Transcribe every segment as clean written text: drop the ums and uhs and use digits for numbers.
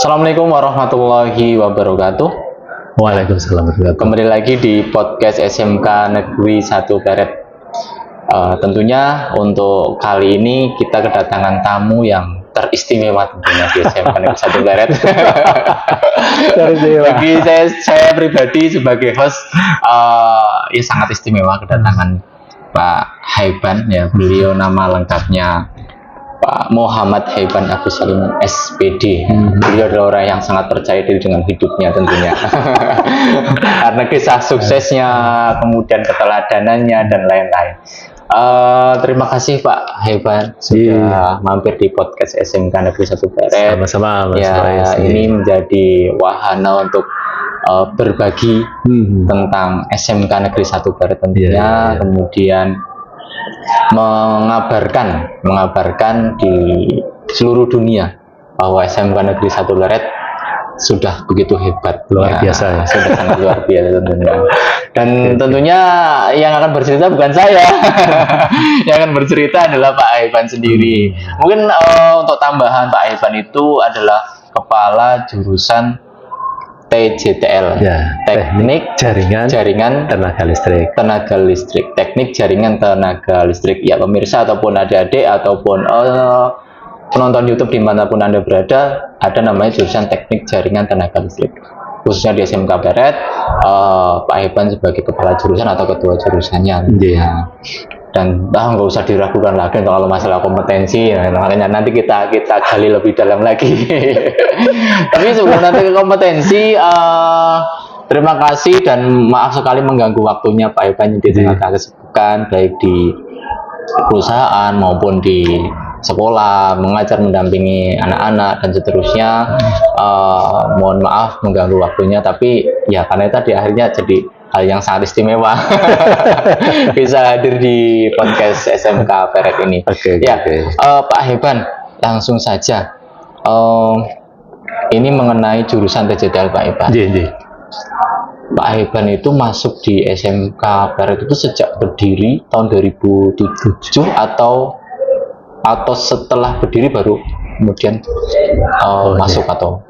Assalamualaikum warahmatullahi wabarakatuh. Waalaikumsalam warahmatullahi wabarakatuh. Kembali lagi di podcast SMK Negeri 1 Peret. Tentunya untuk kali ini kita kedatangan tamu yang teristimewa tentunya di SMK Negeri 1 Peret. Bagi saya pribadi sebagai host, ya sangat istimewa kedatangan Pak Haiban. Ya, beliau nama lengkapnya Pak Muhammad Haiban Agus Salim SPD. Beliau adalah orang yang sangat percaya diri dengan hidupnya tentunya. Karena kisah suksesnya, kemudian keteladanannya dan lain-lain. Terima kasih Pak Haiban sudah mampir di podcast SMK Negeri 1 Peret. Sama-sama. Ya, ini menjadi wahana untuk berbagi tentang SMK Negeri 1 Peret tentunya. Kemudian mengabarkan di seluruh dunia bahwa SMK Negeri 1 Peret sudah begitu hebat, luar biasa, sudah sangat luar biasa tentunya. Dan tentunya yang akan bercerita bukan saya, yang akan bercerita adalah Pak Haiban sendiri. Mungkin untuk tambahan, Pak Haiban itu adalah kepala jurusan TJTL, ya, teknik jaringan tenaga listrik, teknik jaringan tenaga listrik. Ya pemirsa ataupun adik-adik ataupun penonton YouTube dimanapun Anda berada, ada namanya jurusan teknik jaringan tenaga listrik. Khususnya di SMK Peret, Pak Haiban sebagai kepala jurusan atau ketua jurusannya. Dan nggak usah diragukan lagi kalau masalah kompetensi, makanya nanti kita gali lebih dalam lagi. Tapi sebelum nanti ke kompetensi, terima kasih dan maaf sekali mengganggu waktunya Pak Haiban di tengah-tengah kesibukan baik di perusahaan maupun di sekolah, mengajar, mendampingi anak-anak dan seterusnya. Mohon maaf mengganggu waktunya, tapi ya karena tadi akhirnya jadi hal yang sangat istimewa bisa hadir di podcast SMK Peret ini. Pak Haiban, langsung saja ini mengenai jurusan TJTL Pak Haiban. Pak Haiban itu masuk di SMK Peret itu sejak berdiri tahun 2007 atau setelah berdiri baru kemudian masuk atau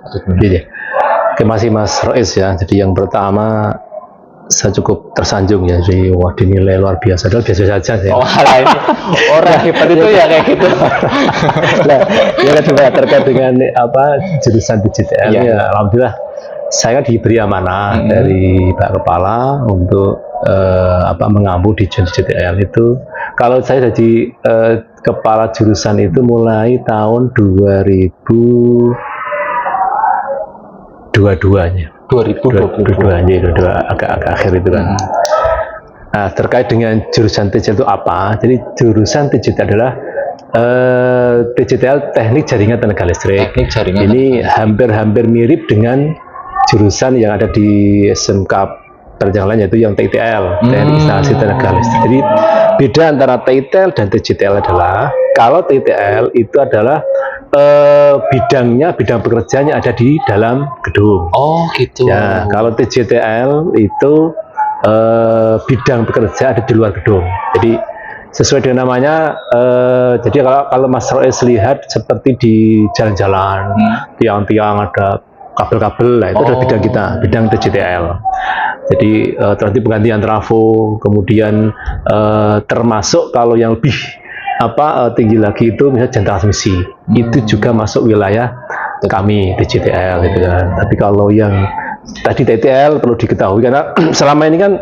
masih Mas Rois ya. Jadi yang pertama saya cukup tersanjung ya, jadi wah dinilai luar biasa, biasa saja ya. Ini orang hebat itu ya kayak gitu. Nah, ya kan terkait dengan jurusan TJTL ya, alhamdulillah saya diberi amanah dari Pak Kepala untuk mengampu di TJTL itu. Kalau saya jadi kepala jurusan itu mulai tahun 2022-nya. 2022 agak akhir itu kan. Nah, terkait dengan jurusan TJTL itu apa? Jadi jurusan TJTL adalah TJTL teknik jaringan tenaga listrik. Ini hampir mirip dengan jurusan yang ada di SMK yang lain, yaitu yang TITL, teknik instalasi tenaga listrik. Jadi beda antara TITL dan TJTL adalah kalau TITL itu adalah bidang pekerjaannya ada di dalam gedung. Oh gitu. Ya, kalau TJTL itu bidang pekerja ada di luar gedung. Jadi sesuai dengan namanya. Jadi kalau Mas Rois lihat seperti di jalan-jalan, tiang-tiang ada kabel-kabel, lah itu adalah bidang kita, bidang TJTL. Jadi nanti penggantian trafo, kemudian termasuk kalau yang lebih tinggi lagi itu misalnya jaringan transmisi, itu juga masuk wilayah kami TJTL gitu kan. Tapi kalau yang tadi TTL perlu diketahui karena selama ini kan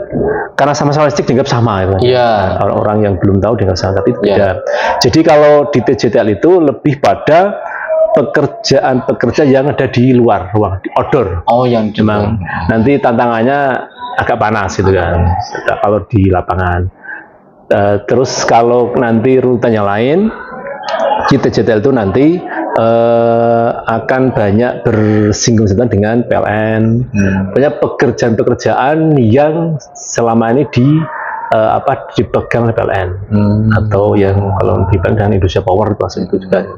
karena sama-sama listrik dianggap sama gitu kan. Orang yang belum tahu dianggap sama, tapi itu beda. Jadi kalau di TJTL itu lebih pada pekerjaan yang ada di luar ruang, di outdoor. Yang memang nanti tantangannya agak panas gitu kan. Kalau di lapangan. Terus kalau nanti rutenya lain, di TJTL itu nanti akan banyak bersinggung-singgungan dengan PLN, banyak pekerjaan-pekerjaan yang selama ini dipegang oleh PLN, atau yang kalau dipegang dengan Indonesia Power itu juga.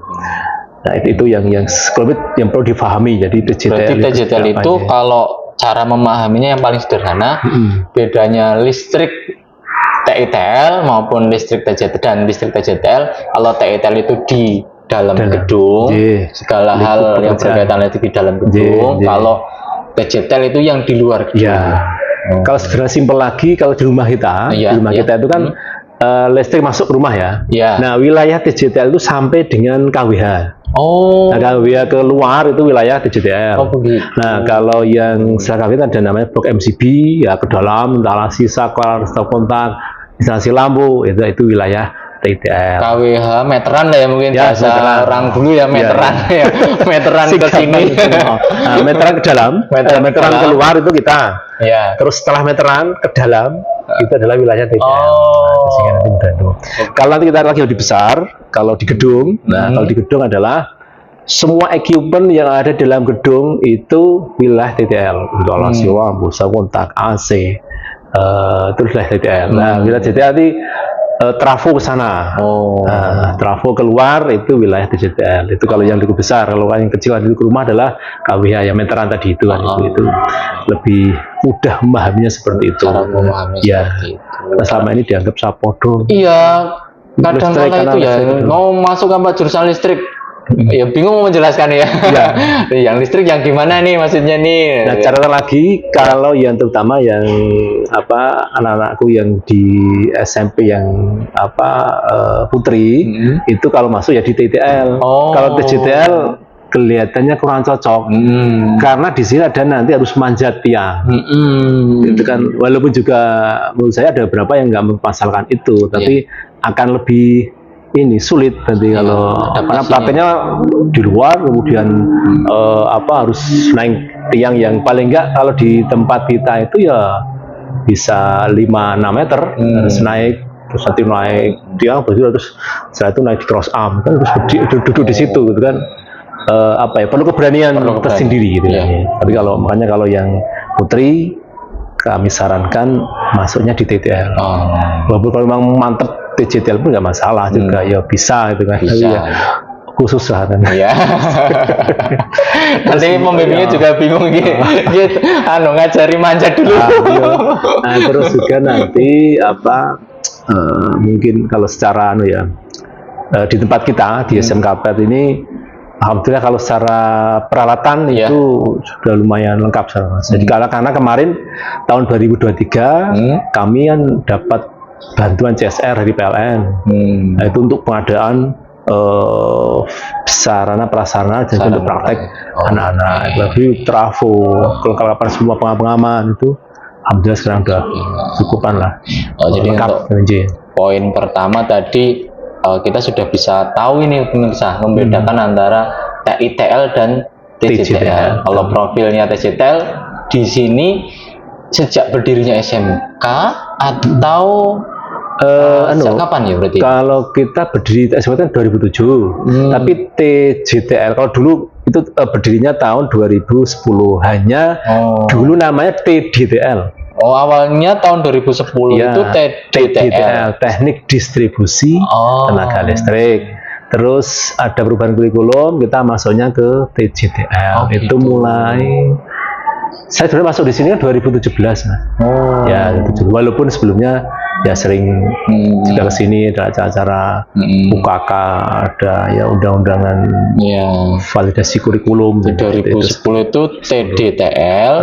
Nah itu yang perlu difahami. Jadi TJTL itu kalau cara memahaminya yang paling sederhana, bedanya listrik TITL maupun listrik TJTL dan listrik TJTL. Kalau TITL itu di dalam gedung, segala hal yang berkaitan listrik di dalam gedung. Kalau TJTL itu yang di luar gedung. Ya. Kalau sederhana simpel lagi, kalau di rumah kita, kita itu kan listrik masuk ke rumah ya. Nah, wilayah TJTL itu sampai dengan KWH. Nah, KWH keluar itu wilayah TJTL. Nah, kalau yang setelah KWH ada namanya blok MCB, ya ke dalam, instalasi saklar, stop kontak, instalasi lampu, itu wilayah TJTL. KWH meteran lah ya mungkin bahasa orang dulu ya meteran ya. Meteran ke sini. Nah, meteran ke dalam, meteran keluar itu kita. Terus setelah meteran ke dalam itu adalah wilayah TJTL. Kalau nanti kita lagi lebih besar, kalau di gedung, kalau di gedung adalah semua equipment yang ada dalam gedung itu wilayah TJTL. Instalasi lampu, kontak, AC, itu wilayah TJTL. Nah, wilayah TJTL nanti trafo ke sana. Trafo keluar itu wilayah TJTL. Itu kalau yang lebih besar. Kalau yang kecil di rumah adalah KWH yang meteran tadi itu kan. Itu lebih mudah memahaminya seperti itu. Nah, selama ini dianggap sapodo. Iya, kadang kala itu ya mau masuk apa jurusan listrik. Ya bingung mau menjelaskan ya. Yang listrik yang gimana nih maksudnya nih. Nah, catatan lagi kalau yang terutama yang anak-anakku yang di SMP yang putri itu kalau masuk ya di TJTL. Kalau TJTL kelihatannya kurang cocok karena di sini ada nanti harus manjat tiang. Itu kan walaupun juga menurut saya ada beberapa yang nggak mempermasalahkan itu, tapi akan lebih sulit nanti kalau karena prakteknya di luar, kemudian harus naik tiang yang paling enggak kalau di tempat kita itu ya bisa 5-6 meter harus naik, terus nanti naik tiang terus setelah itu naik di cross arm kan terus duduk di situ gitu kan. Perlu keberanian tersendiri gitu ya. Tapi makanya kalau yang putri kami sarankan masuknya di TJTL. Walaupun kalau memang mantep TJTL pun nggak masalah juga, ya bisa gitu kan. Tapi ya khusus lah kan. Nanti pembimbingnya juga bingung gitu. Ngajari manjat dulu. Nah, terus juga nanti mungkin kalau secara di tempat kita di SMKPET ini alhamdulillah kalau secara peralatan itu sudah lumayan lengkap sekarang. Jadi karena kemarin tahun 2023 kami kan dapat bantuan CSR dari PLN. Nah, itu untuk pengadaan sarana prasarana dan untuk praktek anak-anak. Lebih trafo, kelengkapan semua pengaman itu alhamdulillah sekarang sudah cukupan lah. Jadi lengkap. Poin pertama tadi kita sudah bisa tahu ini pemirsa membedakan antara TITL dan TJTL. Kalau profilnya TJTL di sini sejak berdirinya SMK atau sejak kapan ya berarti? Kalau kita berdiri SMK kan 2007, tapi TJTL kalau dulu itu berdirinya tahun 2010, hanya dulu namanya TDTL. Awalnya tahun 2010 itu TDTL, teknik distribusi tenaga listrik. Terus ada perubahan kurikulum, kita masuknya ke TJTL. Itu mulai saya sebenarnya masuk di sini kan 2017 Mas. Walaupun sebelumnya ya sering juga kesini ada acara-acara UKK, ada ya undang-undangan validasi kurikulum. 2010 itu TDTL,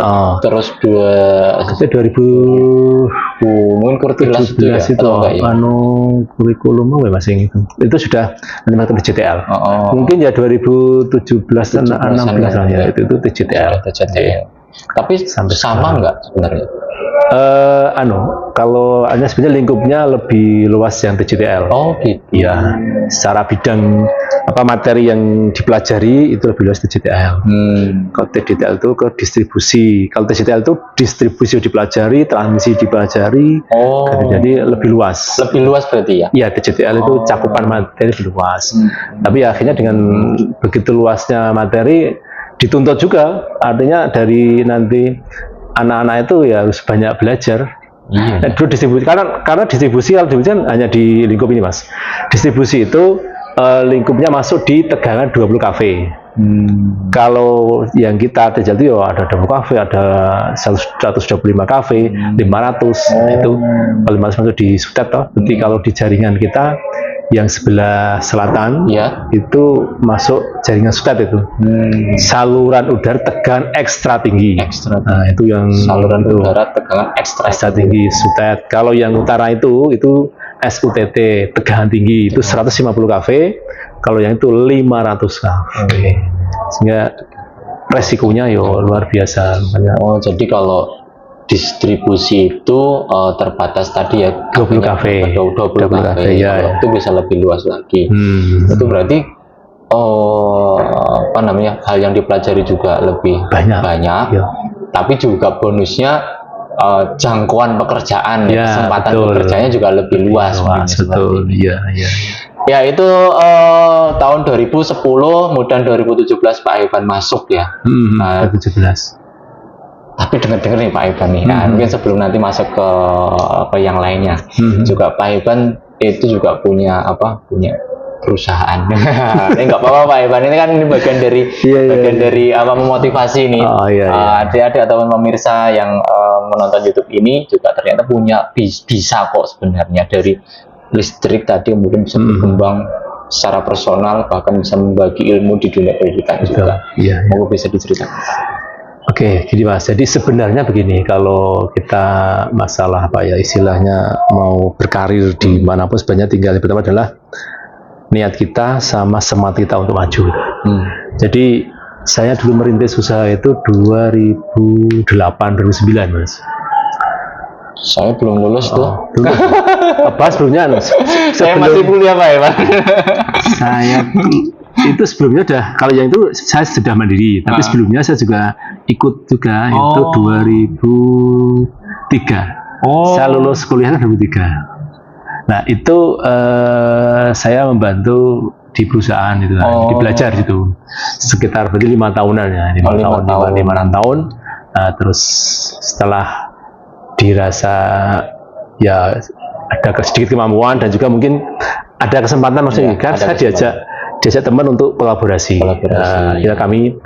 terus 2017 mungkin kurtilas itu kurikulum masih itu sudah menerima TJTL. Mungkin ya 2017 dan 2016 ya itu TJTL. Tapi sama nggak sebenarnya? Kalau hanya sebenarnya lingkupnya lebih luas yang TJTL. Gitu. Ya, secara bidang materi yang dipelajari itu lebih luas TJTL. Kalau TJTL itu ke distribusi. Kalau TJTL itu distribusi dipelajari, transmisi dipelajari. Jadi lebih luas. Lebih luas berarti ya? Iya, TJTL itu cakupan materi lebih luas. Tapi akhirnya dengan begitu luasnya materi dituntut juga, artinya dari nanti anak-anak itu ya harus banyak belajar. Dulu distribusi karena distribusi kan hanya di lingkup ini Mas. Distribusi itu lingkupnya masuk di tegangan 20 kV. Kalau yang kita TJTL itu ya ada 20 kV, ada 125 kV, 500 itu kalau masuk di sutet toh. Jadi kalau di jaringan kita yang sebelah selatan Ya. itu masuk jaringan sutet itu. Saluran udara tegangan ekstra tinggi. Ekstra. Nah, itu yang Saluran itu, udara tegangan ekstra. ekstra tinggi sutet. Kalau yang utara itu SUTT tegangan tinggi itu 150 kV. Kalau yang itu 500 kV. Sehingga resikonya luar biasa. Makanya Oh, jadi kalau distribusi itu terbatas tadi ya 20 kV. 20 kV. Ya, Kalau ya. itu bisa lebih luas lagi. Itu berarti apa namanya, hal yang dipelajari juga lebih Banyak. Ya. Tapi juga bonusnya jangkauan pekerjaan, Ya, kesempatan betul. pekerjaannya juga lebih luas. mungkin Betul. seperti ini. Iya. Ya, itu tahun 2010, kemudian 2017 Pak Ivan masuk ya. Nah, 2017. tapi dengar-dengar nih Pak Ivan nih, nah, mungkin sebelum nanti masuk ke yang lainnya, juga Pak Ivan itu juga punya perusahaan. Ini nggak apa-apa Pak Ivan, ini kan bagian dari dari memotivasi nih. Adik-adik atau pemirsa yang menonton YouTube ini juga ternyata bisa kok sebenarnya dari listrik tadi kemudian bisa berkembang secara personal, bahkan bisa membagi ilmu di dunia pendidikan juga. Monggo bisa diceritakan. Oke, gini Mas. Jadi sebenarnya begini, kalau kita masalah istilahnya mau berkarir di manapun, sebenarnya tinggal yang pertama adalah niat kita sama semangat kita untuk maju. Jadi saya dulu merintis usaha itu 2008-2009 Mas. Saya belum lulus tuh. Apa sebelumnya? Saya masih kuliah Pak Ivan. Saya itu sebelumnya kalau yang itu saya sudah mandiri, tapi sebelumnya saya juga ikut juga itu 2003. Saya lulus kuliah 2003. Nah itu saya membantu di perusahaan itu, di belajar gitu, sekitar berarti 5 tahunan ya, 5 tahun. Nah, terus setelah dirasa ya ada sedikit kemampuan dan juga mungkin ada kesempatan, maksudnya kan saya diajak teman untuk kolaborasi. Ya kami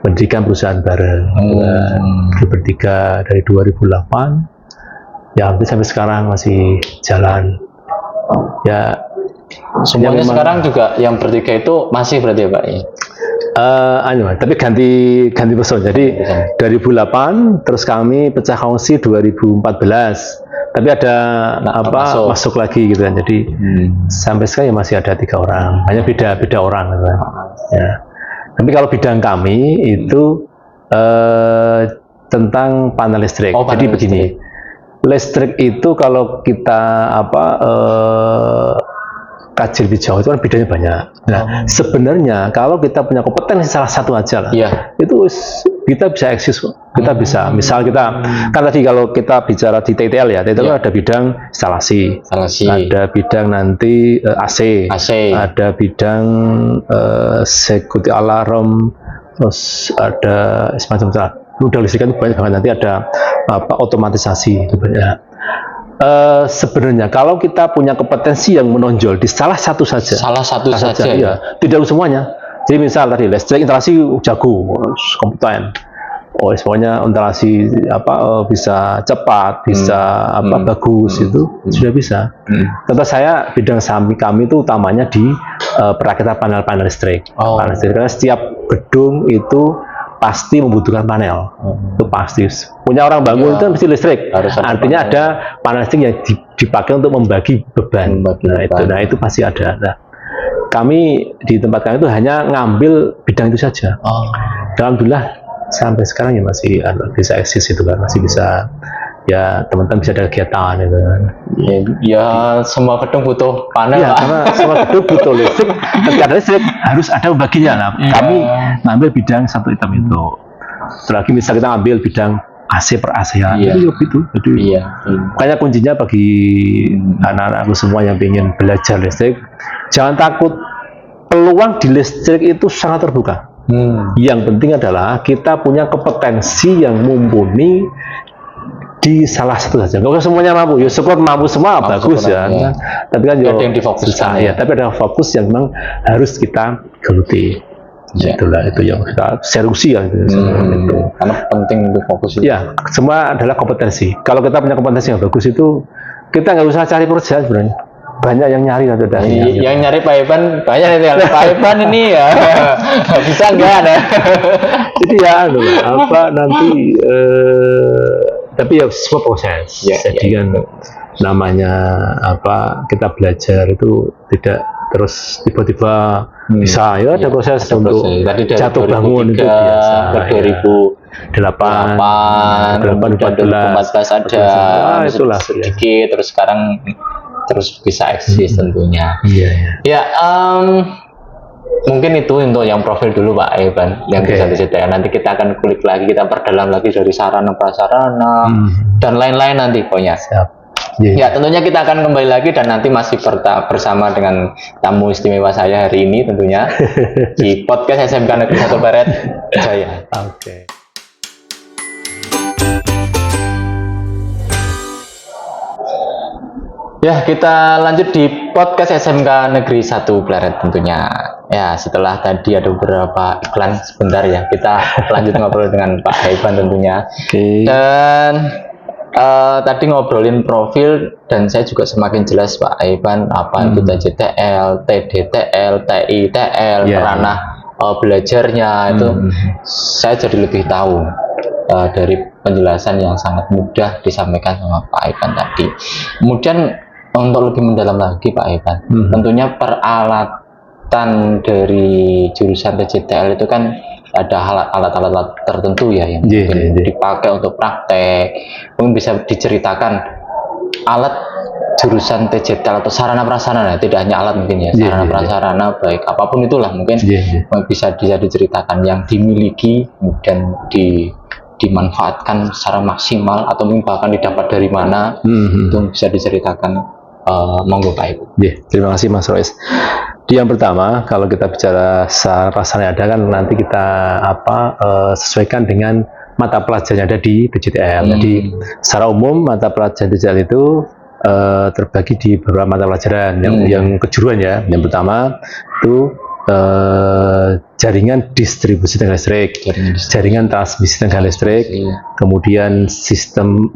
mendirikan perusahaan bareng bertiga dari 2008 ya, hampir sampai sekarang masih jalan ya. Semuanya sekarang juga yang bertiga itu masih berarti ya Pak ya? Tapi ganti person. Jadi 2008 terus kami pecah kongsi 2014. Tapi ada masuk lagi gitu kan. Jadi sampai sekarang ya masih ada 3 orang. Hanya beda orang gitu kan. Ya. Tapi kalau bidang kami itu tentang panel listrik. Jadi begini. Listrik itu kalau kita kaji lebih jauh itu kan bedanya banyak. Nah, sebenarnya kalau kita punya kompetensi salah satu aja lah, itu kita bisa eksis kok. Kita bisa, misal kita kan tadi kalau kita bicara di TTL ya, TTL ada bidang instalasi, ada bidang nanti AC, ada bidang security alarm, terus ada semacam udah listrik itu banyak banget. Nanti ada otomatisasi itu banyak. Sebenarnya kalau kita punya kompetensi yang menonjol di salah satu saja, ya, tidak harus semuanya. Jadi misal tadi listrik instalasi jago, kompeten, semuanya instalasi bisa cepat, bisa bagus, itu sudah bisa. Contoh saya bidang kami itu utamanya di perakitan panel listrik. Panel listrik karena setiap gedung itu pasti membutuhkan panel, itu pasti. Punya orang bangun itu mesti listrik. Artinya ada panel listrik yang dipakai untuk membagi beban. Nah itu pasti ada. Nah, kami di tempat kami itu hanya ngambil bidang itu saja. Alhamdulillah sampai sekarang ya masih bisa eksis itu kan, masih bisa. Ya teman-teman bisa ada kegiatan gitu kan. Ya semua gedung butuh panel. Ya, karena semua gedung butuh listrik. Ketika ada listrik harus ada baginya. Nah, kami ngambil bidang satu item itu. Terus lagi misal kita ambil bidang AC per AC-an, itu begitu. Jadi makanya kuncinya bagi anak-anakku semua yang ingin belajar listrik, jangan takut. Peluang di listrik itu sangat terbuka. Yang penting adalah kita punya kompetensi yang mumpuni di salah satu saja. Nggak semuanya mampu. Ya syukur mampu semua bagus ya. Tapi kan ada yang difokuskan. Tapi ada fokus yang memang harus kita geluti. Itulah itu yang kita serusi ya. Karena penting untuk fokus itu. Ya, semua adalah kompetensi. Kalau kita punya kompetensi yang bagus itu, kita nggak usah cari pekerjaan sebenarnya. banyak yang nyari atau tidak? Yang nyari Pak Ivan banyak nih, Pak Ivan ini ya bisa nggak ada? Jadi ya nanti tapi ya semua proses. Jadi kan namanya kita belajar itu tidak terus tiba-tiba bisa ya ada proses untuk jatuh bangun itu biasa. Ke 2008, kemudian 2014 ada itulah sedikit, terus sekarang terus bisa eksis tentunya. Ya, mungkin itu untuk yang profil dulu Pak Ivan, yang bisa TJTL. Nanti kita akan kulik lagi, kita perdalam lagi dari sarana prasarana dan lain-lain nanti pokoknya. Ya, tentunya kita akan kembali lagi dan nanti masih bersama dengan tamu istimewa saya hari ini tentunya di podcast SMK Negeri 1 Pleret Jaya. Ya, kita lanjut di podcast SMK Negeri 1 Pleret tentunya. Ya, setelah tadi ada beberapa iklan sebentar ya, kita lanjut ngobrol dengan Pak Ivan tentunya. Dan tadi ngobrolin profil dan saya juga semakin jelas Pak Ivan apa itu TJTL, TDTL, TITL, ranah belajarnya itu saya jadi lebih tahu dari penjelasan yang sangat mudah disampaikan sama Pak Ivan tadi. Kemudian untuk lebih mendalam lagi Pak Ivan, tentunya peralatan dari jurusan TJTL itu kan ada alat-alat tertentu ya yang mungkin dipakai untuk praktek. Mungkin bisa diceritakan alat jurusan TJTL atau sarana prasarana, tidak hanya alat mungkin ya, sarana prasarana baik apapun itulah mungkin bisa diceritakan yang dimiliki dan dimanfaatkan secara maksimal atau mungkin bahkan didapat dari mana, itu bisa diceritakan. Monggo Pak Ibu. Terima kasih Mas Rois. Yang pertama, kalau kita bicara rasanya ada kan nanti kita sesuaikan dengan mata pelajaran yang ada di TJTL. Jadi secara umum mata pelajaran TJTL itu terbagi di beberapa mata pelajaran yang kejuruan ya. Yang pertama itu jaringan distribusi tenaga listrik, jaringan transmisi tenaga listrik, kemudian sistem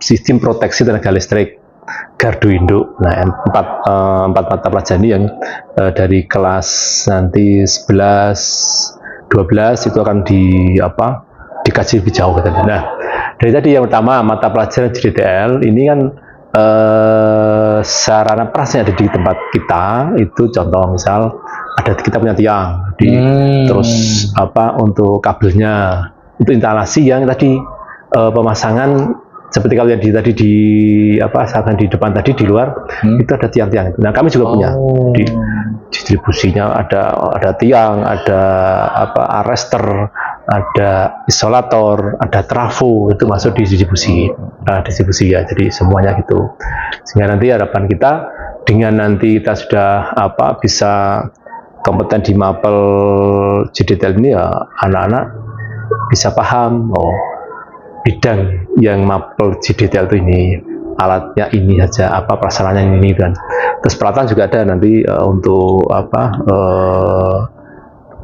sistem proteksi tenaga listrik, gardu induk. Nah, empat mata pelajaran ini yang dari kelas nanti 11, 12 itu akan dikaji lebih jauh. Nah, dari tadi yang pertama mata pelajaran JDTL ini kan sarana pras yang ada di tempat kita itu contoh misal kita punya tiang terus untuk kabelnya itu instalasi yang tadi pemasangan seperti kalian tadi misalkan di depan tadi di luar itu ada tiang-tiang. Nah, kami juga punya di distribusinya ada tiang, ada arrester, ada isolator, ada trafo, itu masuk di distribusi ya. Jadi semuanya gitu. Sehingga nanti harapan kita dengan nanti kita sudah bisa kompeten di mapel JDTL ini ya, anak-anak bisa paham bidang yang mapel JDTL itu ini, alatnya ini saja, prasarannya ini, dan terus peralatan juga ada nanti untuk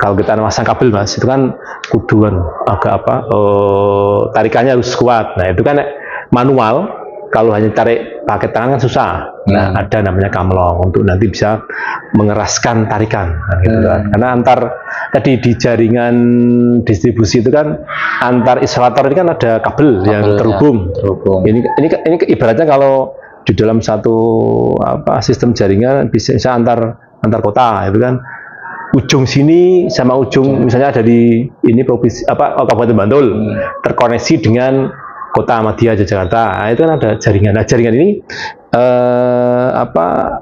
kalau kita masang kabel Mas, itu kan kuduan agak tarikannya harus kuat. Nah, itu kan manual, kalau hanya tarik pakai tangan kan susah. Nah, ada namanya kamlong untuk nanti bisa mengeraskan tarikan, gitu kan. Karena tadi di jaringan distribusi itu kan antar isolator ini kan ada kabel yang terhubung. Ini ibaratnya kalau di dalam satu sistem jaringan bisa antar kota itu kan, ujung sini sama ujung misalnya ada di provinsi Kabupaten Bantul terkoneksi dengan Kota Ahmadiyah Jakarta. Nah, itu kan ada jaringan. Nah, jaringan ini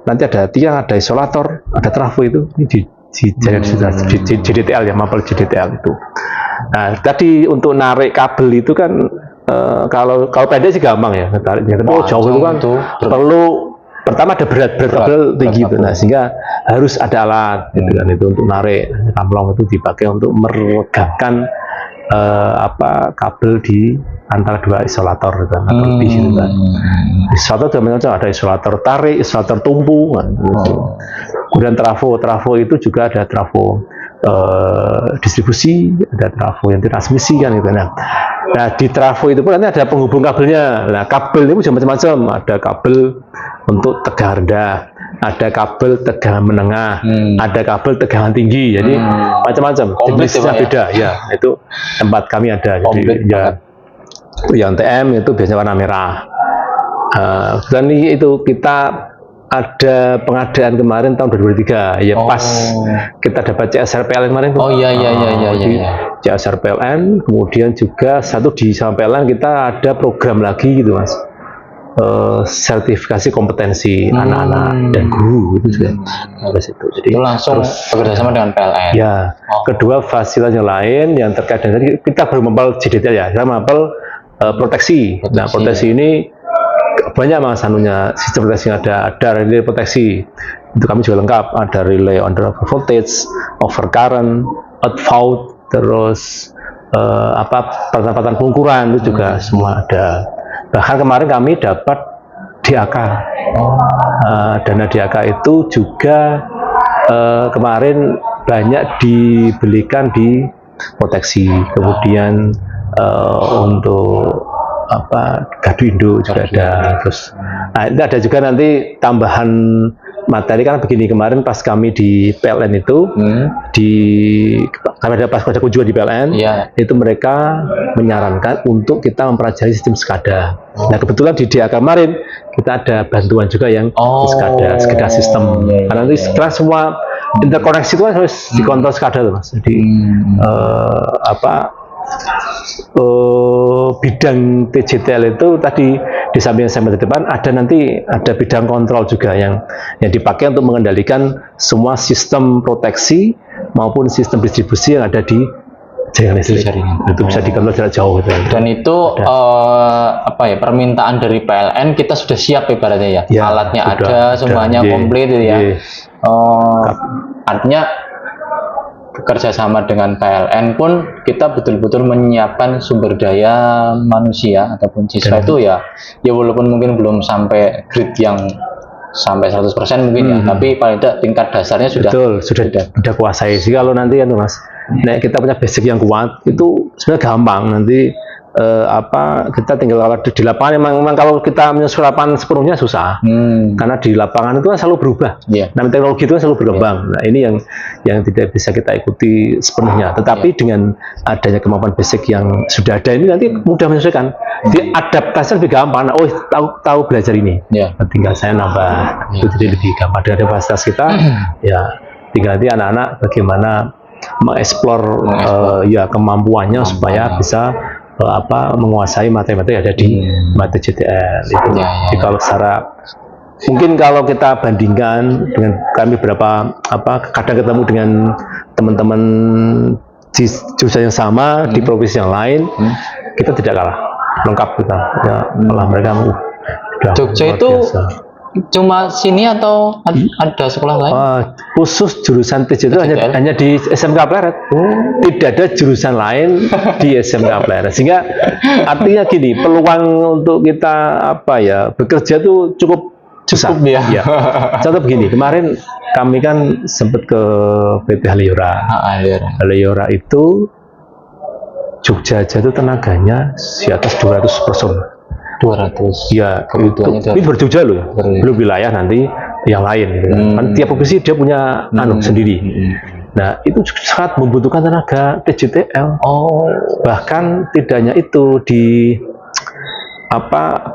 nanti ada tiang, ada isolator, ada trafo, itu ini di JDTL ya, mapel JDTL itu. Nah, tadi untuk narik kabel itu kan kalau pendek sih gampang ya nariknya, tapi jauh itu kan perlu pertama ada berat kabel tinggi itu. Nah, sehingga harus ada alat gitu kan, itu untuk narik kamlong itu dipakai untuk meregangkan kabel di antara dua isolator gitu kan, atau lebih gitu kan. Isolator macam ada isolator tarik, isolator tumpu kan, gitu. Kemudian trafo itu juga ada trafo distribusi, ada trafo yang transmisi kan gitu. Nah di trafo itu pun nanti ada penghubung kabelnya. Nah kabel itu macam-macam, ada kabel untuk tegangan rendah, ada kabel tegangan menengah, ada kabel tegangan tinggi, jadi macam-macam, jenisnya beda ya. Itu tempat kami ada, jadi ya yang TM itu biasanya warna merah. Dan itu kita ada pengadaan kemarin tahun 2023 ya, pas kita dapat CSR PLN kemarin tuh. Iya. CSR PLN, kemudian juga satu di sama PLN kita ada program lagi gitu Mas, sertifikasi kompetensi anak-anak dan guru itu juga harus itu. Jadi itu langsung bekerja sama dengan PLN. Ya. Kedua fasilitas yang lain yang terkait dengan kita baru mapel JDT ya, kita mapel proteksi. Nah proteksi ini banyak mas anunya, sistem proteksi yang ada relay proteksi itu kami juga lengkap, ada relay under voltage, overcurrent, outfault, terus peralatan pengukuran itu juga semua ada. Bahkan kemarin kami dapat DAK, dana DAK itu juga kemarin banyak dibelikan di proteksi, kemudian untuk Gardu Indo juga ada. Terus itu ada juga nanti tambahan materi kan begini, kemarin pas kami di PLN itu kami ada pas pada kunjungan di PLN itu mereka menyarankan untuk kita mempelajari sistem SCADA. Nah kebetulan di DA kemarin kita ada bantuan juga yang SCADA sistem, karena nanti sekarang semua interkoneksi itu harus dikontrol SCADA tuh mas. Jadi bidang TJTL itu tadi di samping sampai di depan ada bidang kontrol juga yang dipakai untuk mengendalikan semua sistem proteksi maupun sistem distribusi yang ada di jaringan listrik. Itu bisa dikontrol jarak jauh gitu. Dan itu permintaan dari PLN kita sudah siap ibaratnya ya, alatnya ada semuanya komplit gitu ya. Artinya kerjasama dengan PLN pun kita betul-betul menyiapkan sumber daya manusia ataupun siswa itu ya walaupun mungkin belum sampai grade yang sampai 100% mungkin ya, tapi paling tidak tingkat dasarnya sudah kuasai sih. Kalau nanti kan mas, kita punya basic yang kuat itu sebenarnya gampang nanti. Kita tinggal kalau di lapangan memang kalau kita menyusul lapangan sepenuhnya susah, karena di lapangan itu kan selalu berubah. Namanya teknologi itu kan selalu berkembang. Nah ini yang tidak bisa kita ikuti sepenuhnya, tetapi dengan adanya kemampuan basic yang sudah ada ini nanti mudah menyesuaikan. Jadi adaptasi lebih gampang. Tahu belajar ini, tinggal saya nambah itu jadi lebih gampang. Dengan fasilitas kita ya tinggal nanti anak-anak bagaimana mengeksplor kemampuannya supaya bisa menguasai materi-materi ada di materi JTL itu. Jadi kalau mungkin kalau kita bandingkan dengan kami kadang ketemu dengan teman-teman di jurusan yang sama di provinsi yang lain, kita tidak kalah lengkap kita. Malah mereka Jogja itu cuma sini atau ada sekolah lain? Khusus jurusan TJ itu hanya di SMK Pleret. Tidak ada jurusan lain di SMK Pleret. Sehingga artinya gini, peluang untuk kita bekerja itu cukup susah. Ya. Contoh begini, kemarin kami kan sempat ke PT Haliora. Haliora itu Jogja aja itu tenaganya di atas 200 person. 200. Ya, itu berjogja loh, belum wilayah nanti yang lain. Gitu. Kan tiap provinsi dia punya sendiri. Nah, itu sangat membutuhkan tenaga TJTL. Bahkan tidak hanya itu di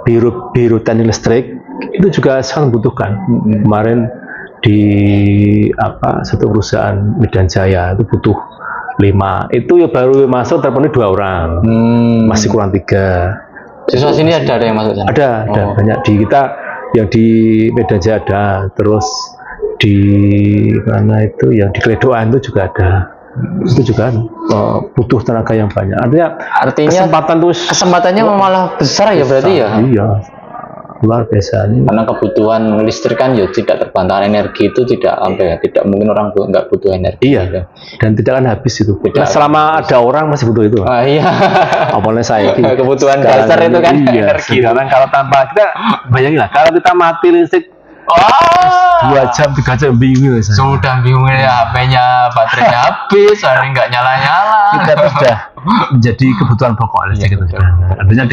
biro teknik listrik itu juga sangat membutuhkan. Kemarin di satu perusahaan Medan Jaya itu butuh 5. Itu ya baru masuk terpenuhi 2 orang. Masih kurang 3. Siswa sini ada yang masuk sana? Ada banyak di kita yang di Medan Jaya ada, terus di mana itu yang di Kledoan itu juga ada. Itu juga butuh tenaga yang banyak. Artinya kesempatannya malah besar ya berarti ya? Iya, luar biasa. Karena kebutuhan listrik kan ya tidak terbantahkan, energi itu tidak tidak mungkin orang nggak butuh energi. Iya. Dan tidak akan habis itu. Selama ada orang masih butuh itu. Iya. Apalagi saya kebutuhan dasar itu kan energi. Sekarang kalau tanpa kita bayangin lah, kalau kita mati listrik Wah, 2 jam 3 jam bingung saya. sudah bingung ya, HP-nya baterainya habis, hari nggak nyala-nyala. Kita tuh sudah menjadi kebutuhan pokok listrik Iya, itu. betul. Artinya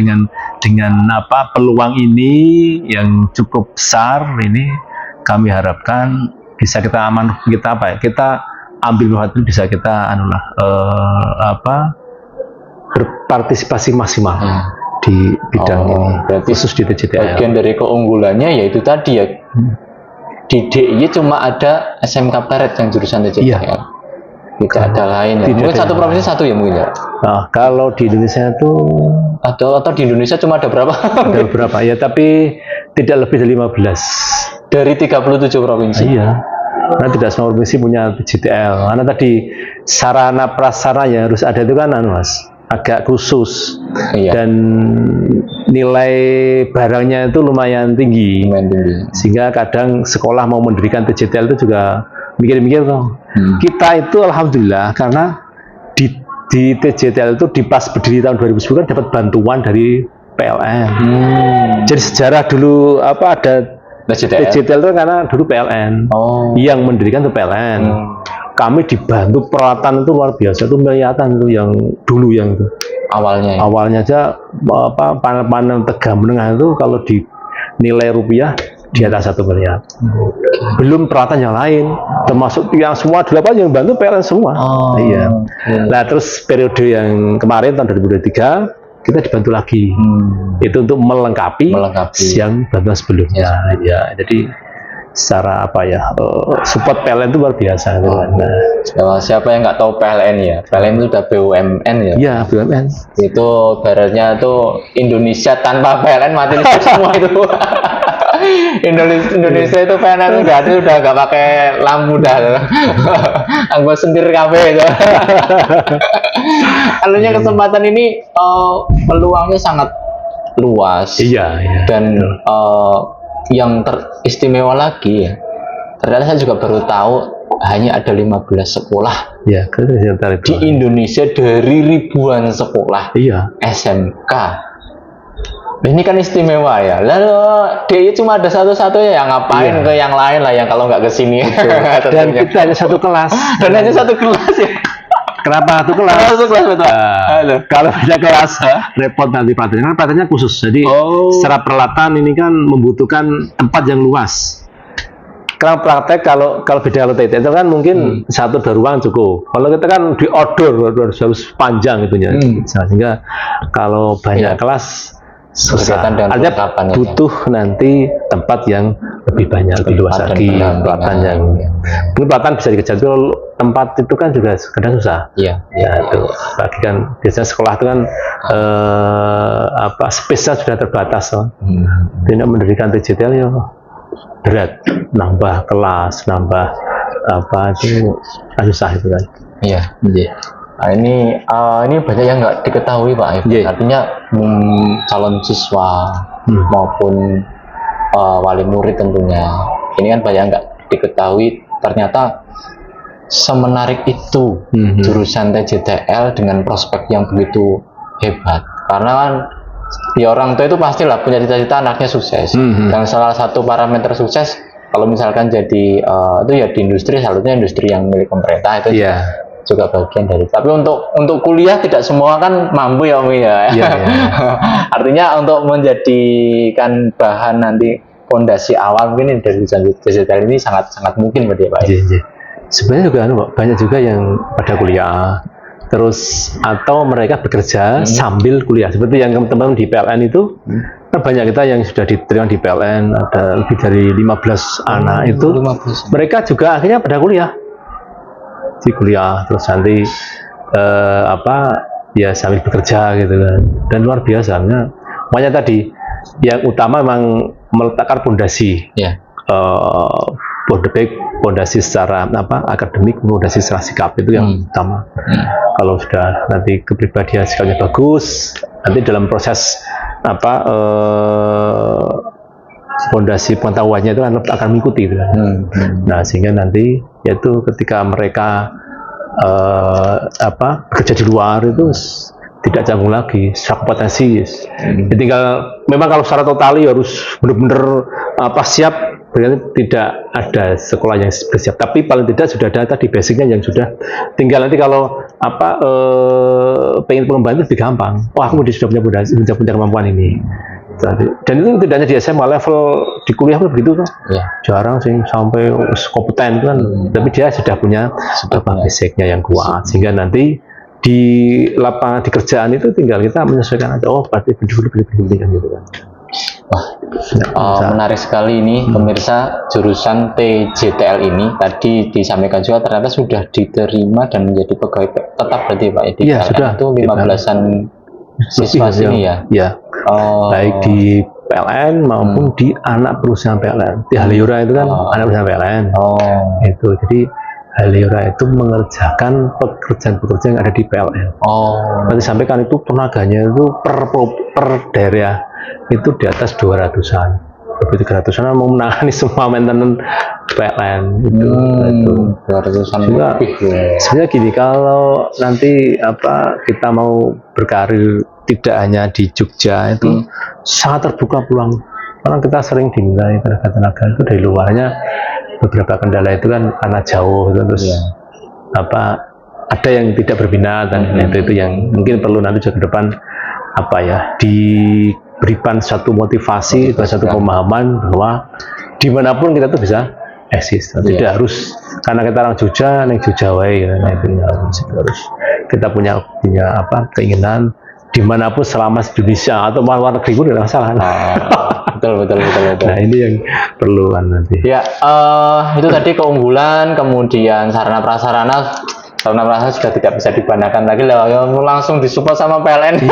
dengan apa peluang ini yang cukup besar ini kami harapkan bisa kita kita apa ya? Kita ambil manfaat itu bisa kita berpartisipasi maksimal di bidang ini, berarti khusus di TJTL. bagian dari keunggulannya yaitu tadi ya, di DIY cuma ada SMK Pleret yang jurusan TJTL, tidak ada lain ya. Tidak Mungkin ada satu yang provinsi satu ya mungkin ya. Nah, kalau di Indonesia itu Atau di Indonesia cuma ada berapa? ada beberapa ya, tapi tidak lebih dari 15. Dari 37 provinsi. Iya. Karena tidak semua provinsi punya TJTL. Karena tadi sarana prasarana yang harus ada itu kan Mas, agak khusus. Iya. Dan nilai barangnya itu lumayan tinggi. Lumayan tinggi. Sehingga kadang sekolah mau mendirikan TJTL itu juga mikir-mikir kok. Kita itu alhamdulillah karena di TJTL itu di pas berdiri tahun 2010 kan dapat bantuan dari PLN. Jadi sejarah dulu apa ada TJTL itu karena dulu PLN. Yang mendirikan itu PLN. Kami dibantu peralatan itu luar biasa, itu miliaran itu yang dulu yang itu. Awalnya aja apa panel-panel tegak menengah itu kalau di nilai rupiah di atas 1 miliar. Belum peralatan yang lain, termasuk yang semua delapan yang bantu PLN semua. Iya. Nah terus periode yang kemarin tahun 2023 kita dibantu lagi. Itu untuk melengkapi yang bantuan sebelumnya. Ya, jadi secara apa ya support PLN itu luar biasa. Siapa yang nggak tahu PLN ya? PLN itu udah BUMN ya. Iya BUMN. Itu baratnya tuh Indonesia tanpa PLN mati semua itu. Indonesia itu PLN nggak ada udah nggak pakai lampu dah. Anggo sendiri kafe itu. Alunya kesempatan ini peluangnya sangat luas. Iya. Dan yang teristimewa lagi ya, ternyata saya juga baru tahu hanya ada 15 sekolah ya, di Indonesia dari ribuan sekolah SMK. Ini kan istimewa ya. Lalu DIY cuma ada satu-satunya yang ngapain ke yang lain lah yang kalau nggak ke sini. Dan kita hanya satu kelas. Dan hanya satu kelas ya. Kenapa satu kelas? Satu kelas betul. Kalau beda kelas repot nanti pelatihannya. Karena pelatihannya khusus. Jadi secara peralatan ini kan membutuhkan tempat yang luas. Karena praktek kalau beda LTT itu kan mungkin 1-2 ruang cukup. Kalau kita kan di outdoor harus panjang itunya. Sehingga kalau banyak kelas susah. Artinya butuh nanti tempat yang lebih banyak, lebih luas lagi pelatihan yang mungkin pelatihan bisa dikejar. Kalau tempat itu kan juga kadang susah. Iya. Itu bagi kan biasanya sekolah itu kan space-nya sudah terbatas. Tidak mendirikan TJTL ya berat, nambah kelas, nambah itu susah itu kan. Iya. Nah, ini banyak yang nggak diketahui Pak. Artinya calon siswa maupun wali murid tentunya ini kan banyak yang nggak diketahui ternyata semenarik itu jurusan TJTL dengan prospek yang begitu hebat. Karena kan ya orang tua itu pastilah punya cita-cita anaknya sukses. Dan salah satu parameter sukses kalau misalkan jadi itu ya di industri, salutnya industri yang milik pemerintah itu juga bagian dari. Tapi untuk kuliah tidak semua kan mampu ya Umi ya. Artinya untuk menjadikan bahan nanti fondasi awal mungkin dari TJTL ini sangat mungkin berarti Pak. Sebenarnya juga banyak juga yang pada kuliah terus atau mereka bekerja sambil kuliah. Seperti yang teman-teman di PLN itu kan banyak kita yang sudah diterima di PLN ada lebih dari 15 anak itu 15. Mereka juga akhirnya pada kuliah. Di kuliah terus nanti ya sambil bekerja gitu kan. Dan luar biasa makanya tadi yang utama memang meletakkan pondasi pondasi secara akademik, pondasi secara sikap itu yang utama. Kalau sudah nanti kepribadian sikapnya bagus, nanti dalam proses pondasi pengetahuannya itu akan mengikuti gitu. Nah sehingga nanti yaitu ketika mereka bekerja di luar itu tidak canggung lagi, secara kompetensi. Tinggal memang kalau secara totali harus benar-benar siap berarti tidak ada sekolah yang bersiap, tapi paling tidak sudah ada tadi basicnya yang sudah, tinggal nanti kalau pengen pengembangan itu lebih gampang. Aku sudah punya kemampuan ini. Dan itu tidak hanya di SMA, level di kuliah pun begitu kan. Jarang sih sampai kompeten kan, tapi dia sudah punya basicnya yang kuat, sehingga nanti di lapangan di kerjaan itu tinggal kita menyesuaikan aja. Oh, berarti begini kan gitu kan. Wah, menarik sekali ini pemirsa. Jurusan TJTL ini tadi disampaikan juga ternyata sudah diterima dan menjadi pegawai tetap berarti Pak. Iya, sudah. Itu 15-an siswa sini ya. Iya. Baik di PLN maupun di anak perusahaan PLN. Di Haliura itu kan anak perusahaan PLN. Itu jadi Haliura itu mengerjakan pekerjaan-pekerjaan yang ada di PLN. Nanti sampaikan itu tenaganya itu per daerah itu di atas 200-an, lebih 300-an mau menangani semua maintenance PLN itu. 200-an lebih. Sebenarnya gini, kalau nanti kita mau berkarir tidak hanya di Jogja itu sangat terbuka peluang, karena kita sering dinilai tenaga itu dari luarnya. Beberapa kendala itu kan karena jauh itu, terus ada yang tidak berminat dan itu yang mungkin perlu nanti juga ke depan diberikan satu motivasi atau satu pemahaman bahwa dimanapun kita tuh bisa eksis. Tidak harus karena kita orang Jogja, neng Jogja wae, itu harus kita punya keinginan dimanapun selama Indonesia atau luar negeri pun tidak masalah. Betul. Nah, ini yang perlu nanti. Ya, itu tadi keunggulan, kemudian sarana prasarana sudah tidak bisa dibandingkan lagi lah, langsung disupport sama PLN.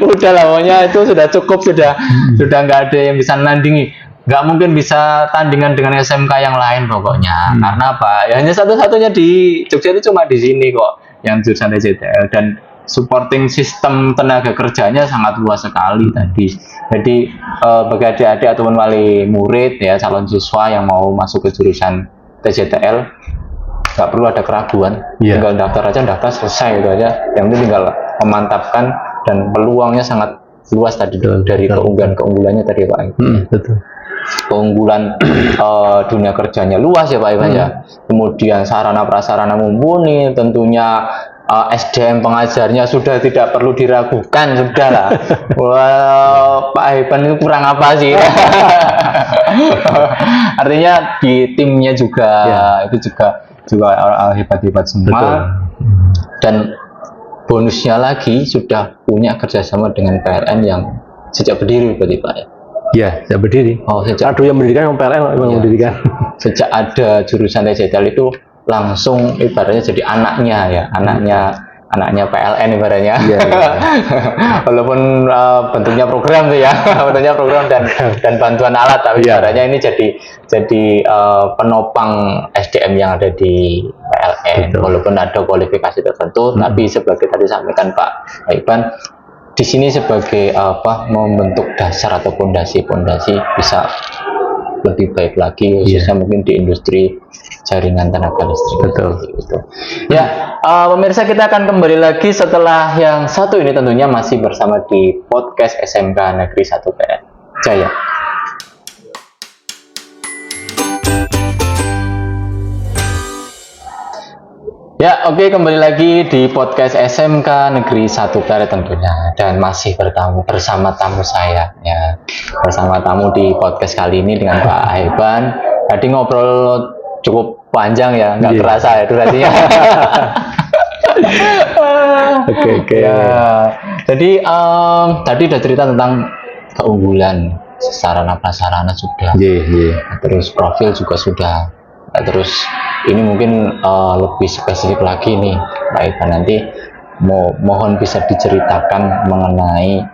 Udah lah, pokoknya itu sudah cukup, sudah nggak ada yang bisa nandingi. Nggak mungkin bisa tandingan dengan SMK yang lain pokoknya. Karena apa? Ya, hanya satu-satunya di Jogja itu cuma di sini kok yang jurusan TJTL, dan supporting sistem tenaga kerjanya sangat luas sekali tadi. Jadi bagi adik-adik ataupun wali murid ya, calon siswa yang mau masuk ke jurusan TJTL nggak perlu ada keraguan, tinggal daftar selesai, itu aja. Yang penting tinggal memantapkan, dan peluangnya sangat luas tadi. Dari keunggulannya tadi Pak. Betul. Keunggulan dunia kerjanya luas ya Pak Iwan ya. Kemudian sarana prasarana mumpuni, tentunya SDM pengajarnya sudah tidak perlu diragukan, sudah lah. Wah, Pak Heban itu kurang apa sih? Artinya di timnya juga itu juga hebat-hebat semua. Betul. Dan bonusnya lagi sudah punya kerjasama dengan PLN yang sejak berdiri berarti Pak ya? Ya, sejak berdiri. Sejak yang mendirikan yang PLN memang mendirikan. Sejak ada jurusan TJTL itu langsung ibaratnya jadi anaknya PLN ibaratnya. Walaupun bentuknya program tuh ya, bentuknya program dan bantuan alat, tapi ibaratnya ini jadi penopang SDM yang ada di PLN. Walaupun ada kualifikasi tertentu, tapi sebagai tadi sampaikan Pak Iban, di sini sebagai membentuk dasar atau fondasi bisa lebih baik lagi, khususnya mungkin di industri jaringan tenaga listrik. Betul. Gitu. Ya, pemirsa, kita akan kembali lagi setelah yang satu ini, tentunya masih bersama di podcast SMK Negeri 1 PLN Jaya. Ya, oke, kembali lagi di podcast SMK Negeri 1 PLN tentunya, dan masih bersama tamu saya ya. Bersama tamu di podcast kali ini dengan Pak Heban. Tadi ngobrol cukup panjang ya, nggak terasa ya durasinya. Oke. Ya, jadi tadi udah cerita tentang keunggulan, sarana prasarana sudah, terus profil juga sudah. Terus ini mungkin lebih spesifik lagi nih Pak Iban, nanti mohon bisa diceritakan mengenai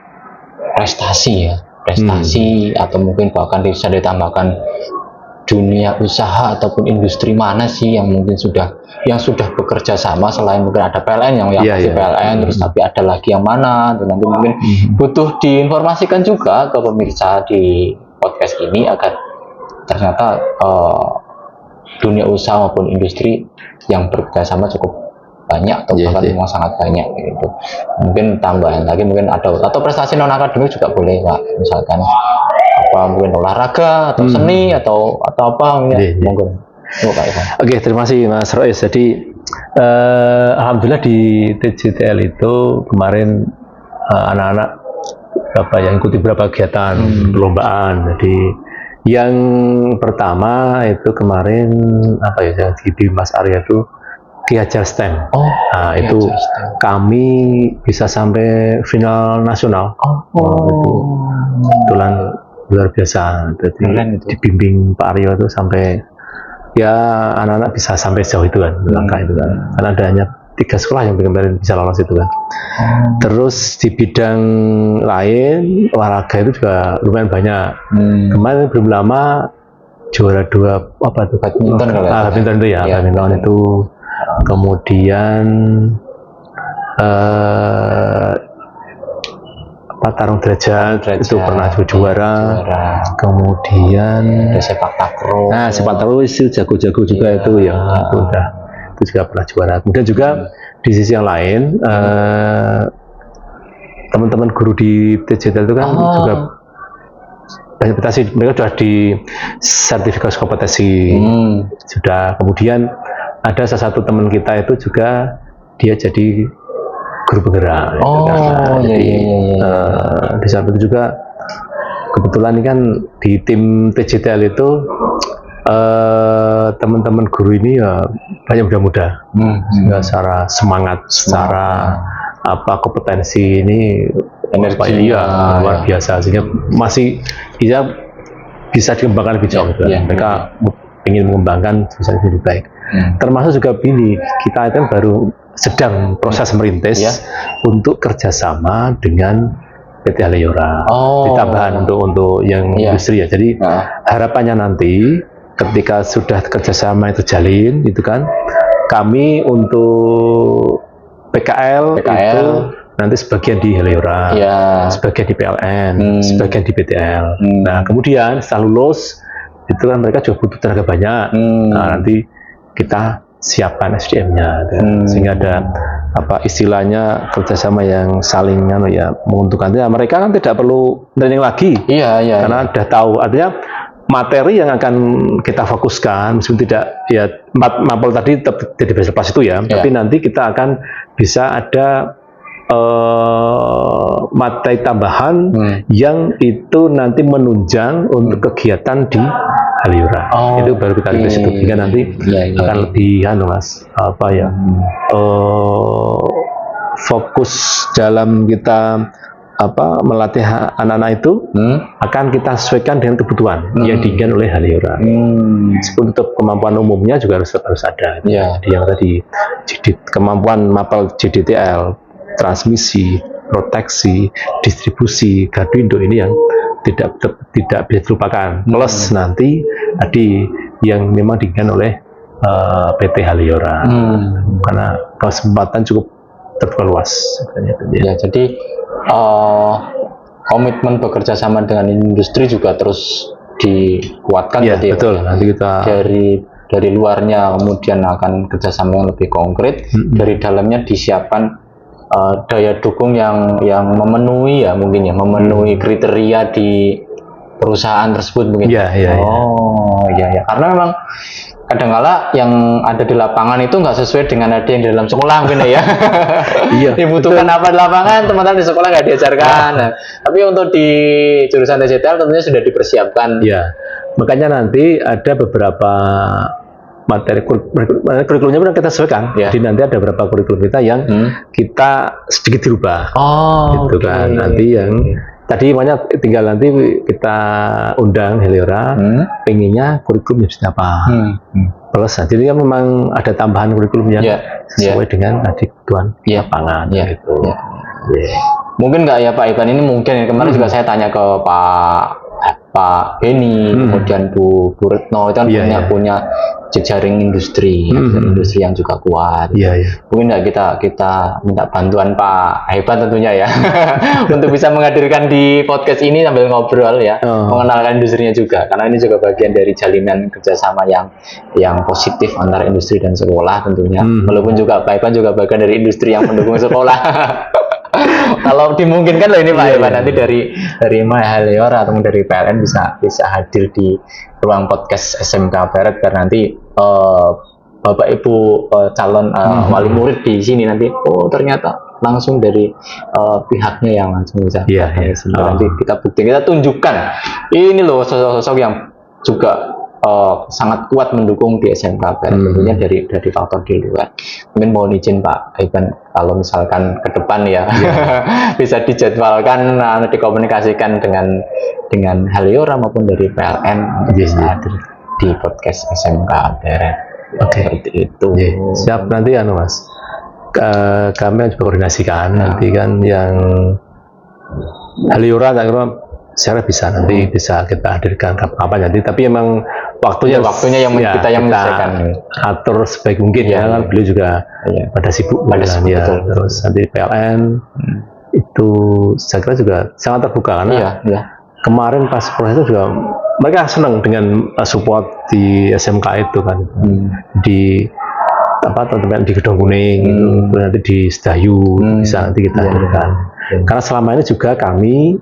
prestasi atau mungkin bahkan bisa ditambahkan dunia usaha ataupun industri mana sih yang mungkin sudah bekerja sama, selain mungkin ada PLN yang PLN, terus tapi ada lagi yang mana, dan nanti mungkin butuh diinformasikan juga ke pemirsa di podcast ini agar ternyata dunia usaha maupun industri yang bekerjasama cukup banyak atau bahkan memang sangat banyak gitu. Mungkin tambahan lagi mungkin ada, atau prestasi non akademik juga boleh Pak, misalkan apa mungkin olahraga atau seni atau apa ya. Monggo. Oke, terima kasih Mas Rois. Jadi alhamdulillah di TJTL itu kemarin anak-anak yang ikuti beberapa kegiatan perlombaan. Jadi yang pertama itu kemarin yang di Mas Arya itu Ki-Hajar STEM. Nah, itu kami bisa sampai final nasional. Itu kebetulan luar biasa. Jadi dibimbing Pak Aryo itu sampai ya anak-anak bisa sampai sejauh itu kan, langkah itu kan. Karena ada hanya 3 sekolah yang kemarin bisa lolos itu kan. Terus di bidang lain olahraga itu juga lumayan banyak. Kemarin belum lama juara 2 badminton itu ya, badminton itu. Kemudian tarung derajat itu pernah juara. Kemudian ada sepak takraw. Nah, sepak takraw itu jago-jago juga itu ya. Itu juga pernah juara. Kemudian juga di sisi yang lain teman-teman guru di TJTL itu kan juga banyak prestasi. Mereka sudah di sertifikasi kompetensi sudah. Kemudian ada salah satu teman kita itu juga dia jadi guru penggerak. Di samping itu juga kebetulan ini kan di tim TJTL itu teman-teman guru ini ya banyak muda-muda, secara semangat, secara kompetensi ini energi luar biasa, sehingga masih bisa dikembangkan lebih jauh. Mereka ingin mengembangkan bisa lebih baik. Termasuk juga ini kita kan baru sedang proses merintis untuk kerjasama dengan PT Haliora. Ditambahan untuk yang industri ya. Jadi harapannya nanti ketika sudah kerjasama itu jalin, itu kan kami untuk PKL itu nanti sebagian di Haliora, sebagian di PLN, sebagian di PTL. Nah kemudian setelah lulus itu kan mereka juga butuh tenaga banyak. Nah nanti kita siapkan SDM-nya, sehingga ada istilahnya kerjasama yang saling menguntungkan. Mereka kan tidak perlu training lagi, karena sudah tahu. Artinya materi yang akan kita fokuskan, meskipun tidak mapel tadi tetap jadi basic class itu tapi nanti kita akan bisa ada materi tambahan yang itu nanti menunjang untuk kegiatan di Haliora. Itu baru kita di situ, sehingga nanti akan lebih fokus dalam kita melatih anak-anak itu akan kita sesuaikan dengan kebutuhan yang diinginkan oleh Haliora. Meskipun untuk kemampuan umumnya juga harus ada. Jadi yang tadi kemampuan mapel JDTL, transmisi, proteksi, distribusi, gardu induk ini yang tidak bisa dilupakan. Plus nanti yang memang diinginkan oleh PT Haliora, karena kesempatan cukup terbuka luas. Jadi komitmen bekerja sama dengan industri juga terus dikuatkan. Betul. Nanti kita dari luarnya kemudian akan kerjasama yang lebih konkret, dari dalamnya disiapkan daya dukung yang memenuhi memenuhi kriteria di perusahaan tersebut mungkin. Karena memang kadang-kala yang ada di lapangan itu nggak sesuai dengan ada yang di dalam sekolah mungkin ya. Dibutuhkan apa di lapangan, teman-teman di sekolah nggak diajarkan. Tapi untuk di jurusan TJTL tentunya sudah dipersiapkan. Makanya nanti ada beberapa materi kurikulumnya pun kita sesuaikan. Jadi nanti ada beberapa kurikulum kita yang kita sedikit dirubah. Kan. Nanti yang tadi makanya tinggal nanti kita undang Haliora, pengennya kurikulumnya seperti apa. Plus jadi kan memang ada tambahan kurikulum yang sesuai dengan kebutuhan lapangan gitu. Mungkin nggak ya Pak Ivan, ini mungkin kemarin juga saya tanya ke Pak Beni, kemudian Bu Retno, itu kan punya jejaring industri, industri yang juga kuat. Mungkin nggak kita minta bantuan Pak Ivan tentunya ya, untuk bisa menghadirkan di podcast ini sambil ngobrol mengenalkan industrinya juga, karena ini juga bagian dari jalinan kerjasama yang positif antara industri dan sekolah tentunya. Walaupun juga Pak Ivan juga bagian dari industri yang mendukung sekolah. Kalau dimungkinkan loh ini Pak Iwan, nanti dari Mahalior atau dari PLN bisa hadir di ruang podcast SMK Barat, biar nanti Bapak Ibu calon wali murid di sini nanti ternyata langsung dari pihaknya yang langsung bisa datang ke sini. Nanti kita buktikan, kita tunjukkan ini loh sosok-sosok yang juga sangat kuat mendukung di SMK Barat, tentunya dari faktor di luar. Mungkin mohon izin Pak Ivan, kalau misalkan ke depan ya bisa dijadwalkan, dikomunikasikan dengan Haliora maupun dari PLN bisa hadir di podcast SMK Barat. Seperti itu. Siap, nanti Mas. Kami juga koordinasikan nanti kan yang Haliora saya bisa nanti bisa kita hadirkan kapan nanti, tapi emang waktunya yang kita menyelesaikan, atur sebaik mungkin kan beliau juga pada sibuk ya. Terus nanti PLN itu saya kira juga sangat terbuka karena kemarin pas proses juga mereka senang dengan support di SMK itu kan, di teman-teman di Gedung Kuning itu, nanti di Sedayu bisa nanti kita hadirkan. Karena selama ini juga kami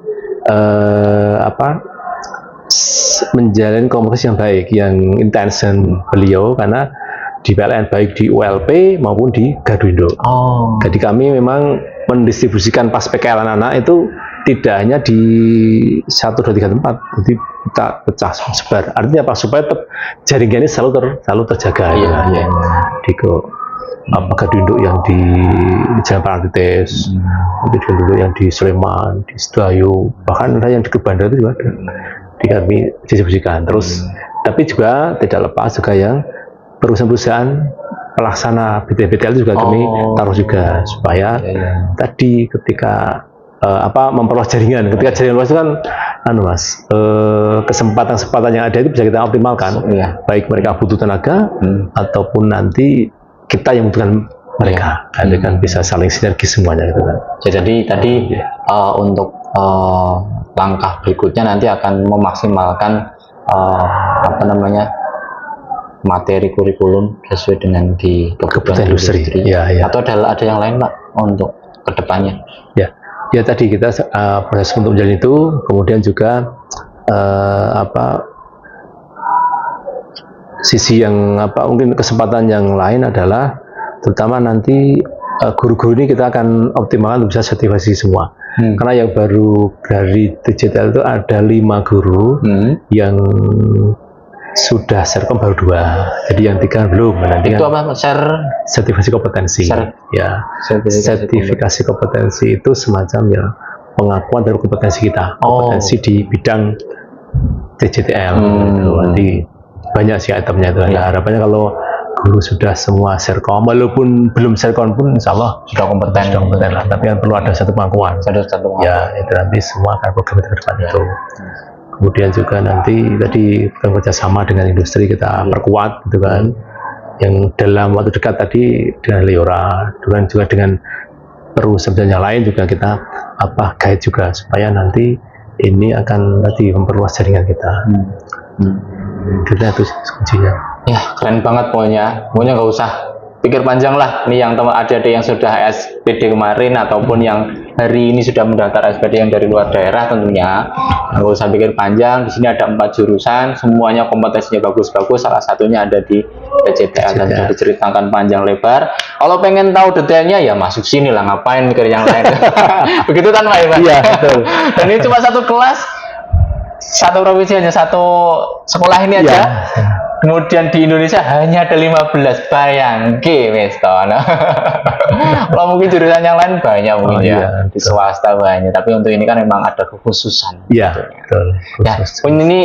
menjalin komunikasi yang baik, yang intens beliau, karena di PLN baik di ULP maupun di Garduindo. Jadi kami memang mendistribusikan pas PKL anak-anak itu tidak hanya di 1, 2, 3 tempat, jadi kita pecah sebar. Artinya apa? Supaya tetap jaringan ini selalu terjaga. Di Garduindo yang di Jalan Parangtritis, Garduindo yang di Sleman, di Sedayu, bahkan ada yang di Bandar itu juga ada. Di kami distribusikan. Terus tapi juga tidak lepas juga yang perusahaan-perusahaan pelaksana BTL juga kami taruh juga, supaya tadi ketika memperluas jaringan. Ketika jaringan luas itu kan Mas, kesempatan yang ada itu bisa kita optimalkan. Baik mereka butuh tenaga ataupun nanti kita yang membutuhkan mereka. Jadi kan bisa saling sinergi semuanya gitu kan. Jadi tadi untuk langkah berikutnya nanti akan memaksimalkan materi kurikulum sesuai dengan di kebutuhan industri. Atau ada yang lain Pak untuk kedepannya? Ya tadi kita proses untuk menjalin itu, kemudian juga sisi yang mungkin kesempatan yang lain adalah terutama nanti guru-guru ini kita akan optimalkan untuk bisa sertifikasi semua. Karena yang baru dari TJTL itu ada 5 guru yang sudah serkom baru 2, jadi yang 3 belum. Nanti itu apa? Sertifikasi kompetensi. Sertifikasi kompetensi itu semacam pengakuan dari kompetensi kita, kompetensi di bidang TJTL. Nanti banyak sih itemnya itu. Harapannya kalau guru sudah semua serkom, walaupun belum serkom pun insya Allah sudah kompeten lah, tapi kan perlu ada satu pengakuan. Itu nanti semua akan program ke depan itu. Kemudian juga nanti tadi kerjasama dengan industri kita perkuat gitu kan, yang dalam waktu dekat tadi dengan Haliora, juga dengan perusahaan yang lain juga kita guide juga, supaya nanti ini akan tadi memperluas jaringan kita. Kita itu kuncinya. Ya keren banget pokoknya nggak usah pikir panjang lah. Nih yang teman adik-adik yang sudah SPD kemarin ataupun yang hari ini sudah mendaftar SPD yang dari luar daerah, tentunya nggak usah pikir panjang. Di sini ada 4 jurusan, semuanya kompetensinya bagus-bagus. Salah satunya ada di TJTL dan sudah diceritakan panjang lebar. Kalau pengen tahu detailnya ya masuk sini lah, ngapain mikir yang lain. Begitu kan Pak Ivan? Iya betul. Dan ini cuma satu kelas, satu provinsi, hanya satu sekolah ini aja. Kemudian di Indonesia hanya ada 15, bayangke Meston. Kalau mungkin jurusan yang lain banyak mungkin di swasta banyak, tapi untuk ini kan memang ada kekhususan. Betul. Ini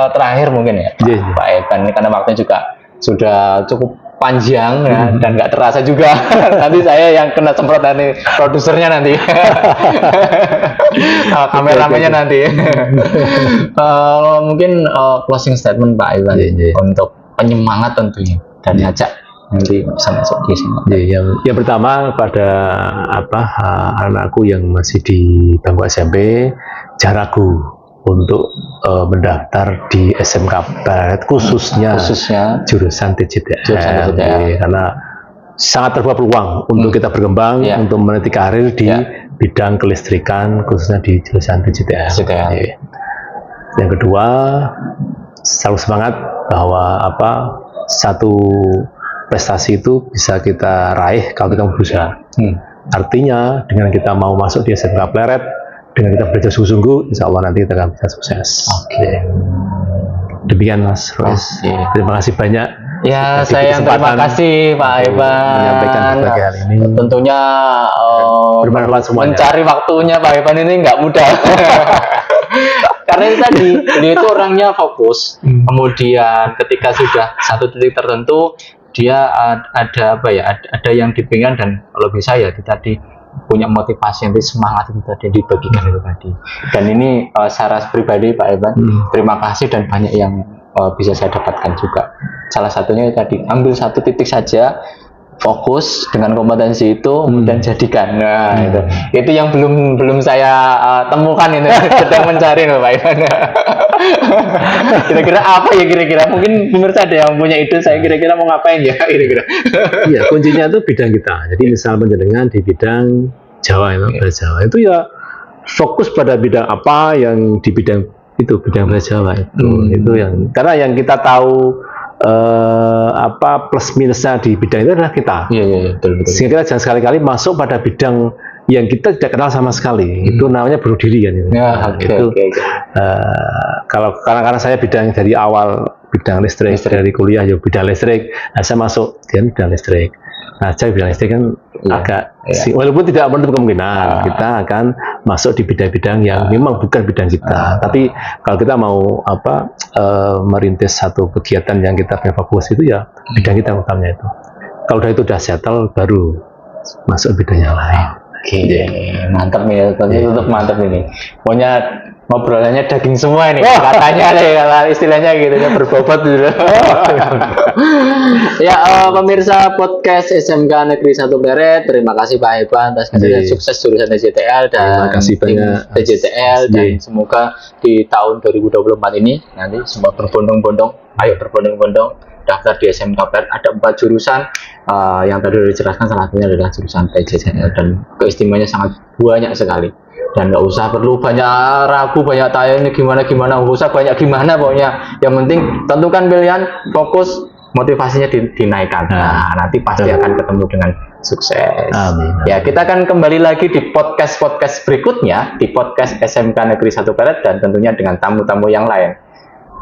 terakhir mungkin ya Pak Evan, karena waktunya juga sudah cukup panjang dan nggak terasa juga. Nanti saya yang kena semprot dari produsernya nanti. Kameramennya nanti. Mungkin closing statement Pak Iwan untuk penyemangat tentunya dan ngajak nanti bisa masuk di sini. Yang pertama kepada anakku yang masih di bangku SMP, jangan ragu untuk mendaftar di SMK Barat, khususnya jurusan TJTL. Karena sangat terbuka peluang untuk kita berkembang, untuk meniti karir di bidang kelistrikan khususnya di jurusan TJTL. TJTL. Yang kedua, selalu semangat bahwa satu prestasi itu bisa kita raih kalau kita berusaha. Artinya dengan kita mau masuk di SMK Pleret, dengan kita belajar sungguh-sungguh, insya Allah nanti kita akan bisa sukses. Demikian Mas Rois. Terima kasih banyak. Ya, saya yang terima kasih Pak Ivan menyampaikan berbagai hal ini. Tentunya bermanfaat semuanya. Mencari waktunya Pak Ivan ini nggak mudah. Karena itu tadi, dia itu orangnya fokus. Kemudian ketika sudah satu titik tertentu, dia ada yang dipingin, dan kalau bisa ya kita punya motivasi, yang semangat itu tadi dibagikan itu tadi. Dan ini secara pribadi Pak Ivan, terima kasih, dan banyak yang bisa saya dapatkan juga. Salah satunya tadi, ambil satu titik saja, fokus dengan kompetensi itu, kemudian jadikan. Nah, itu yang belum saya temukan ini. Sedang mencari loh Pak Ivan. Kira-kira apa ya kira-kira? Mungkin pemirsa ada yang punya ide, saya kira-kira mau ngapain ya kira-kira. Iya, kuncinya itu bidang kita. Jadi misal penjenengan di bidang Jawa bahasa Jawa itu ya fokus pada bidang apa yang di bidang itu, bidang bahasa Jawa itu yang, karena yang kita tahu plus minusnya di bidang itu adalah kita. Iya, betul. Sehingga kita jangan sekali-kali masuk pada bidang yang kita tidak kenal sama sekali. Itu namanya bunuh diri kan. Karena saya bidang dari awal bidang listrik. Dari kuliah ya bidang listrik. Nah, saya masuk di bidang listrik. Nah, saya bidang listrik kan walaupun tidak menutup kemungkinan kita akan masuk di bidang-bidang yang memang bukan bidang kita. Tapi kalau kita mau merintis satu kegiatan yang kita punya fokus itu ya bidang kita utamanya itu. Kalau itu udah settle, baru masuk bidang yang lain. Mantap nih, tutup mantap ini. Pokoknya ngobrolannya daging semua ini, katanya deh, kalau istilahnya gitu ya, berbobot gitu. Ya, pemirsa podcast SMK Negeri 1 Pleret, terima kasih Pak Ivan atas kejadian sukses jurusan TJTL dan tim TJTL, dan semoga di tahun 2024 ini nanti semua berbondong-bondong, ayo berbondong-bondong daftar di SMK Pleret. Ada 4 jurusan yang tadi sudah dijelaskan, salah satunya adalah jurusan TJTL, dan keistimewaannya sangat banyak sekali. Dan nggak usah perlu banyak ragu, banyak tanya ini gimana, nggak usah banyak gimana, pokoknya yang penting tentukan pilihan, fokus, motivasinya dinaikkan. Nah, nanti pasti akan ketemu dengan sukses. Amin. Ya, kita akan kembali lagi di podcast berikutnya, di podcast SMK Negeri 1 Pleret, dan tentunya dengan tamu-tamu yang lain.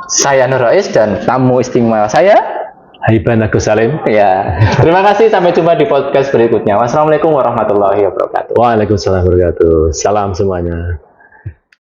Saya Nur Rois, dan tamu istimewa saya Ivan Agus Salim. Ya, terima kasih, sampai jumpa di podcast berikutnya. Wassalamualaikum warahmatullahi wabarakatuh. Waalaikumsalam warahmatullahi wabarakatuh. Salam semuanya.